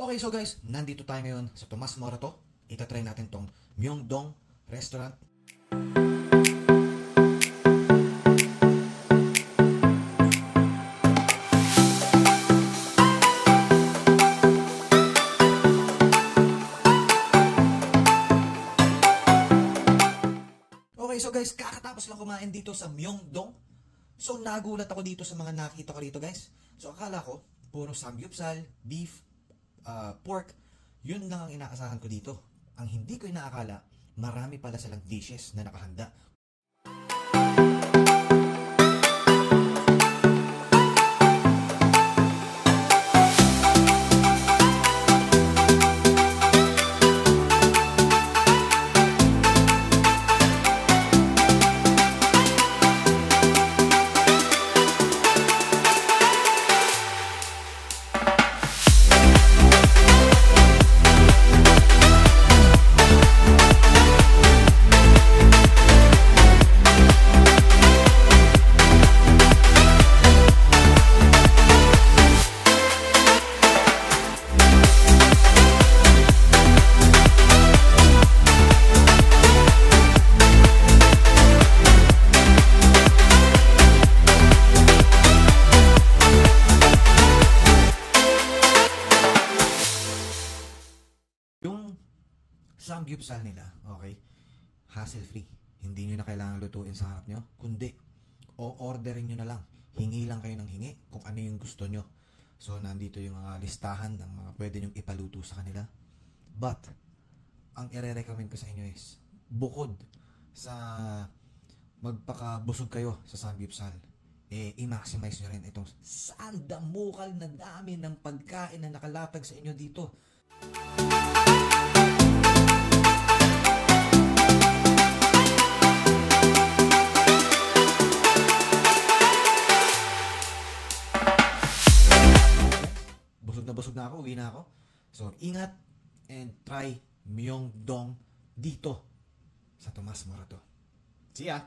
Okay, so guys, nandito tayo ngayon sa Tomas Morato. Itatry natin tong Myeongdong Restaurant. Okay, so guys, kakatapos lang kumain dito sa Myeongdong. So nagulat ako dito sa mga nakita ko dito, guys. So akala ko, puro samgyeopsal, beef, pork, yun lang ang inaasahan ko dito. Ang hindi ko inaakala, marami pala silang dishes na nakahanda. Yung samgyeopsal nila, okay, hassle-free. Hindi nyo na kailangan lutuin sa harap nyo, kundi o-orderin nyo na lang. Hingi lang kayo ng hingi kung ano yung gusto nyo. So, nandito yung mga listahan ng mga pwede nyong ipaluto sa kanila. But, ang i-recommend ko sa inyo is, bukod sa magpakabusog kayo sa samgyeopsal, i-maximize nyo rin itong sandamukal na dami ng pagkain na nakalatag sa inyo dito. Busog na ako, uwi na ako. So, ingat and try Myeongdong dito sa Tomas Morato. See ya!